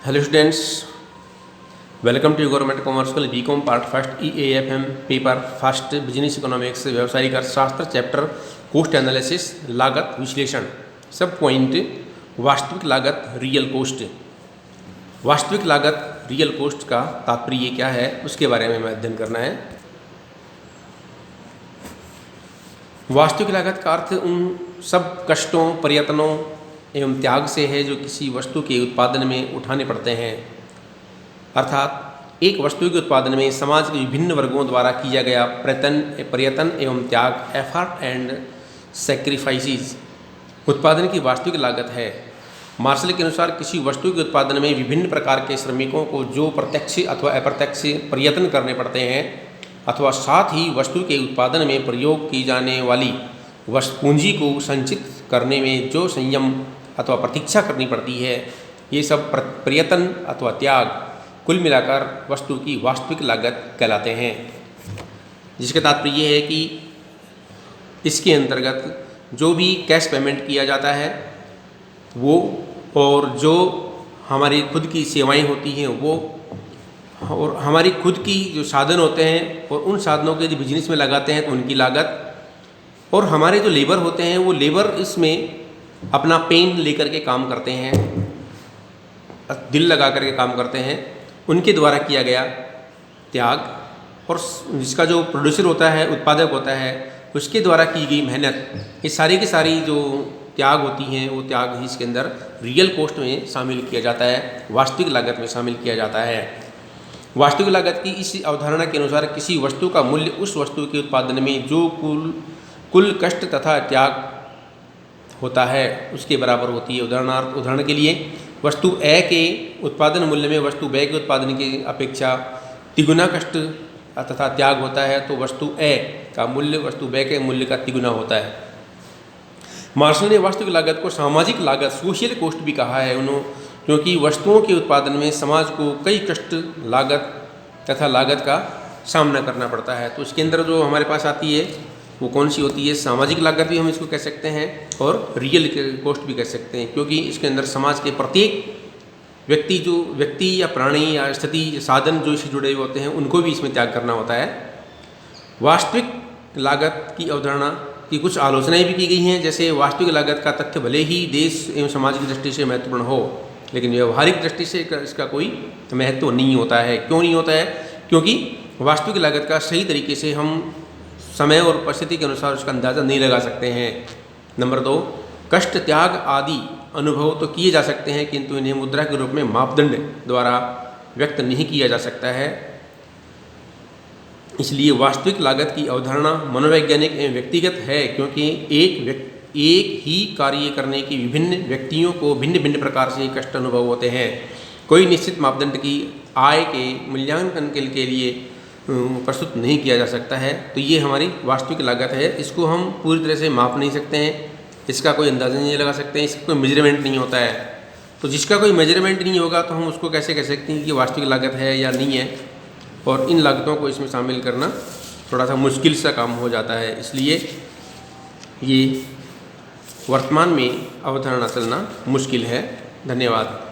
Hello students, welcome to government commerce college BCom part first EAFM paper first business economics व्यवसायिक अर्थशास्त्र chapter cost analysis लागत विश्लेषण सब point वास्तविक लागत रियल कोस्ट। वास्तविक लागत रियल कोस्ट का तात्पर्य क्या है उसके बारे में हमें अध्ययन करना है। वास्तविक लागत का अर्थ उन सब कष्टों, प्रयत्नों एवं त्याग से है जो किसी वस्तु के उत्पादन में उठाने पड़ते हैं। अर्थात एक वस्तु के उत्पादन में समाज के विभिन्न वर्गों द्वारा किया गया प्रयत्न एवं त्याग, एफर्ट एंड सेक्रीफाइसेस उत्पादन की वास्तविक लागत है। मार्शल के अनुसार किसी वस्तु के उत्पादन में विभिन्न प्रकार के श्रमिकों को जो प्रत्यक्ष अथवा अप्रत्यक्ष प्रयत्न करने पड़ते हैं अथवा साथ ही वस्तु के उत्पादन में प्रयोग की जाने वाली पूंजी को संचित करने में जो संयम अथवा प्रतीक्षा करनी पड़ती है, ये सब प्रयत्न अथवा त्याग कुल मिलाकर वस्तु की वास्तविक लागत कहलाते हैं। जिसका तात्पर्य ये है कि इसके अंतर्गत जो भी कैश पेमेंट किया जाता है वो, और जो हमारी खुद की सेवाएं होती हैं वो, और हमारी खुद की जो साधन होते हैं और उन साधनों के यदि बिजनेस में लगाते हैं तो उनकी लागत, और हमारे जो लेबर होते हैं वो लेबर इसमें अपना पेन लेकर के काम करते हैं, दिल लगा करके काम करते हैं, उनके द्वारा किया गया त्याग, और जिसका जो प्रोड्यूसर होता है, उत्पादक होता है, उसके द्वारा की गई मेहनत, ये सारी की सारी जो त्याग होती हैं वो त्याग ही इसके अंदर रियल कॉस्ट में शामिल किया जाता है, वास्तविक लागत में शामिल किया जाता है। वास्तविक लागत की इस अवधारणा के अनुसार किसी वस्तु का मूल्य उस वस्तु के उत्पादन में जो कुल कष्ट तथा त्याग होता है उसके बराबर होती है। उदाहरण के लिए वस्तु ए के उत्पादन मूल्य में वस्तु बे के उत्पादन की अपेक्षा तिगुना कष्ट तथा त्याग होता है, तो वस्तु ए का मूल्य वस्तु बे के मूल्य का तिगुना होता है। मार्शल ने वास्तविक लागत को सामाजिक लागत, सोशल कॉस्ट भी कहा है क्योंकि वस्तुओं के उत्पादन में समाज को कई कष्ट, लागत तथा लागत का सामना करना पड़ता है। तो इसके अंदर जो हमारे पास आती है वो कौन सी होती है? सामाजिक लागत भी हम इसको कह सकते हैं और रियल कॉस्ट भी कह सकते हैं, क्योंकि इसके अंदर समाज के प्रत्येक व्यक्ति या प्राणी या स्थिति साधन जो इससे जुड़े हुए होते हैं उनको भी इसमें त्याग करना होता है। वास्तविक लागत की अवधारणा की कुछ आलोचनाएं भी की गई हैं, जैसे वास्तविक लागत का तथ्य भले ही देश एवं समाज की दृष्टि से महत्वपूर्ण हो, लेकिन व्यवहारिक दृष्टि से इसका कोई महत्व नहीं होता है। क्यों नहीं होता है? क्योंकि वास्तविक लागत का सही तरीके से हम समय और परिस्थिति के अनुसार उसका अंदाज़ा नहीं लगा सकते हैं। नंबर 2, कष्ट, त्याग आदि अनुभव तो किए जा सकते हैं, किंतु इन्हें मुद्रा के रूप में मापदंड द्वारा व्यक्त नहीं किया जा सकता है। इसलिए वास्तविक लागत की अवधारणा मनोवैज्ञानिक एवं व्यक्तिगत है, क्योंकि एक ही कार्य करने की विभिन्न व्यक्तियों को भिन्न भिन्न प्रकार से कष्ट अनुभव होते हैं। कोई निश्चित मापदंड की आय के मूल्यांकन के लिए प्रस्तुत नहीं किया जा सकता है। तो ये हमारी वास्तविक लागत है, इसको हम पूरी तरह से माप नहीं सकते हैं, इसका कोई अंदाज़ा नहीं लगा सकते हैं, इसका कोई मेजरमेंट नहीं होता है। तो जिसका कोई मेजरमेंट नहीं होगा तो हम उसको कैसे कह सकते हैं कि वास्तविक लागत है या नहीं है, और इन लागतों को इसमें शामिल करना थोड़ा सा मुश्किल सा काम हो जाता है। इसलिए ये वर्तमान में अवधारणा चलना मुश्किल है। धन्यवाद।